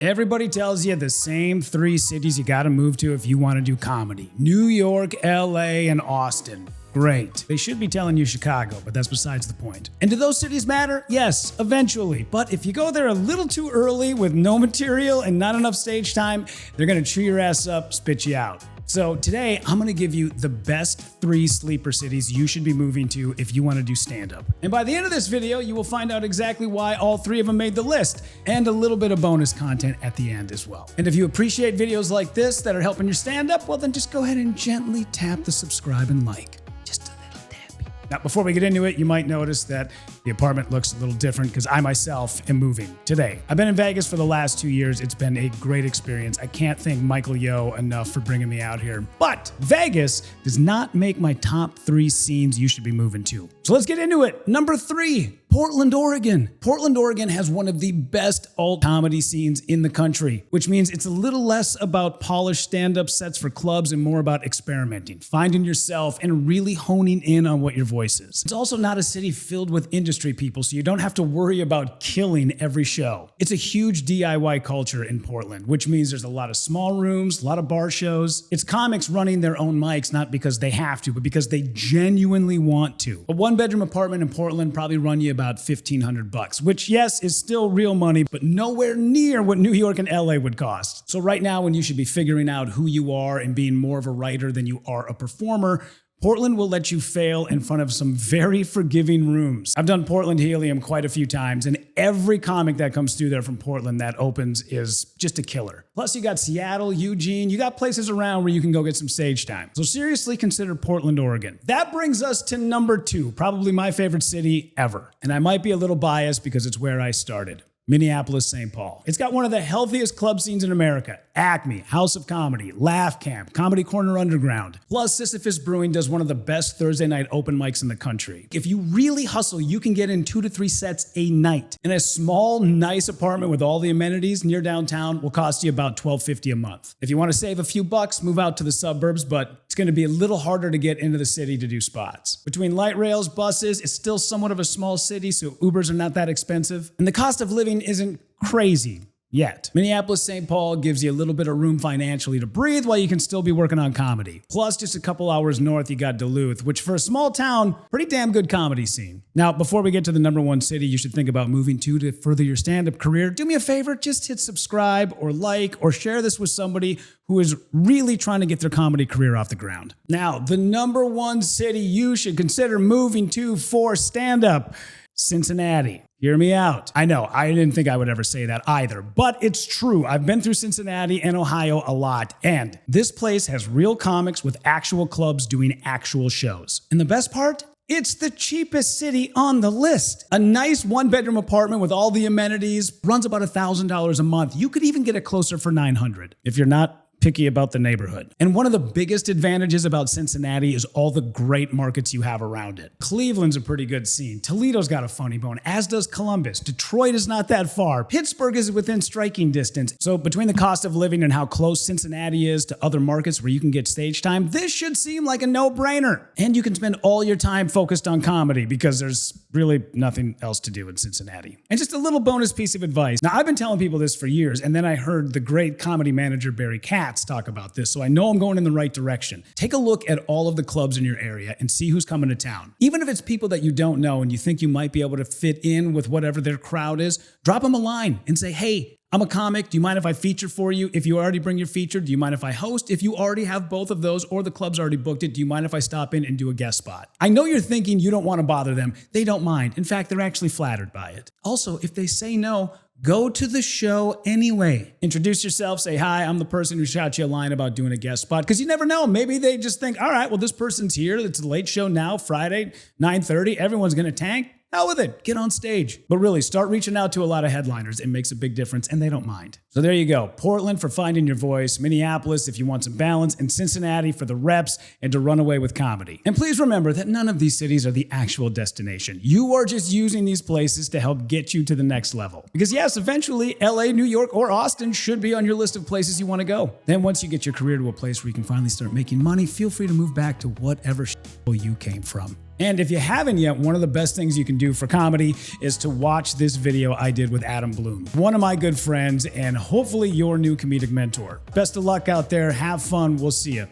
Everybody tells you the same three cities you gotta move to if you wanna do comedy. New York, LA, and Austin. Great. They should be telling you Chicago, but that's besides the point. And do those cities matter? Yes, eventually. But if you go there a little too early with no material and not enough stage time, they're gonna chew your ass up, spit you out. So today, I'm gonna give you the best 3 sleeper cities you should be moving to if you wanna do stand-up. And by the end of this video, you will find out exactly why all 3 of them made the list, and a little bit of bonus content at the end as well. And if you appreciate videos like this that are helping your stand-up, well then just go ahead and gently tap the subscribe and like. Just a little tappy. Now, before we get into it, you might notice that the apartment looks a little different because I myself am moving today. I've been in Vegas for the last 2 years. It's been a great experience. I can't thank Michael Yo enough for bringing me out here. But Vegas does not make my top 3 scenes you should be moving to. So let's get into it. Number 3. Portland, Oregon. Portland, Oregon has one of the best alt comedy scenes in the country, which means it's a little less about polished stand-up sets for clubs and more about experimenting, finding yourself, and really honing in on what your voice is. It's also not a city filled with industry people, so you don't have to worry about killing every show. It's a huge DIY culture in Portland, which means there's a lot of small rooms, a lot of bar shows. It's comics running their own mics, not because they have to, but because they genuinely want to. A 1-bedroom apartment in Portland probably run you about $1,500, which yes, is still real money, but nowhere near what New York and LA would cost. So right now, when you should be figuring out who you are and being more of a writer than you are a performer, Portland will let you fail in front of some very forgiving rooms. I've done Portland Helium quite a few times, and every comic that comes through there from Portland that opens is just a killer. Plus, you got Seattle, Eugene, you got places around where you can go get some stage time. So seriously consider Portland, Oregon. That brings us to number 2, probably my favorite city ever. And I might be a little biased because it's where I started. Minneapolis, St. Paul. It's got one of the healthiest club scenes in America. Acme, House of Comedy, Laugh Camp, Comedy Corner Underground. Plus, Sisyphus Brewing does one of the best Thursday night open mics in the country. If you really hustle, you can get in 2 to 3 sets a night. And a small, nice apartment with all the amenities near downtown will cost you about $12.50 a month. If you want to save a few bucks, move out to the suburbs, but it's going to be a little harder to get into the city to do spots. Between light rails, buses, it's still somewhat of a small city, so Ubers are not that expensive. And the cost of living isn't crazy yet. Minneapolis, St. Paul gives you a little bit of room financially to breathe while you can still be working on comedy. Plus, just a couple hours north, you got Duluth, which for a small town, pretty damn good comedy scene. Now, before we get to the number 1 city you should think about moving to further your stand-up career, do me a favor, just hit subscribe or like or share this with somebody who is really trying to get their comedy career off the ground. Now, the number 1 city you should consider moving to for stand-up, Cincinnati. Hear me out. I know, I didn't think I would ever say that either, but it's true. I've been through Cincinnati and Ohio a lot, and this place has real comics with actual clubs doing actual shows. And the best part? It's the cheapest city on the list. A nice 1-bedroom apartment with all the amenities runs about $1,000 a month. You could even get it closer for $900 if you're not picky about the neighborhood. And one of the biggest advantages about Cincinnati is all the great markets you have around it. Cleveland's a pretty good scene. Toledo's got a funny bone, as does Columbus. Detroit is not that far. Pittsburgh is within striking distance. So between the cost of living and how close Cincinnati is to other markets where you can get stage time, this should seem like a no-brainer. And you can spend all your time focused on comedy because there's really nothing else to do in Cincinnati. And just a little bonus piece of advice. Now, I've been telling people this for years, and then I heard the great comedy manager Barry Katz talk about this, so I know I'm going in the right direction. Take a look at all of the clubs in your area and see who's coming to town. Even if it's people that you don't know and you think you might be able to fit in with whatever their crowd is, drop them a line and say, hey, I'm a comic. Do you mind if I feature for you? If you already bring your feature, do you mind if I host? If you already have both of those or the club's already booked it, do you mind if I stop in and do a guest spot? I know you're thinking you don't want to bother them. They don't mind. In fact, they're actually flattered by it. Also, if they say no, go to the show anyway. Introduce yourself, say, hi, I'm the person who shot you a line about doing a guest spot. Because you never know, maybe they just think, all right, well, this person's here. It's a late show now, Friday, 9:30. Everyone's going to tank. Hell with it, get on stage. But really, start reaching out to a lot of headliners. It makes a big difference, and they don't mind. So there you go. Portland for finding your voice, Minneapolis if you want some balance, and Cincinnati for the reps and to run away with comedy. And please remember that none of these cities are the actual destination. You are just using these places to help get you to the next level. Because yes, eventually, LA, New York, or Austin should be on your list of places you want to go. Then once you get your career to a place where you can finally start making money, feel free to move back to whatever you came from. And if you haven't yet, one of the best things you can do for comedy is to watch this video I did with Adam Bloom, one of my good friends and hopefully your new comedic mentor. Best of luck out there. Have fun. We'll see you.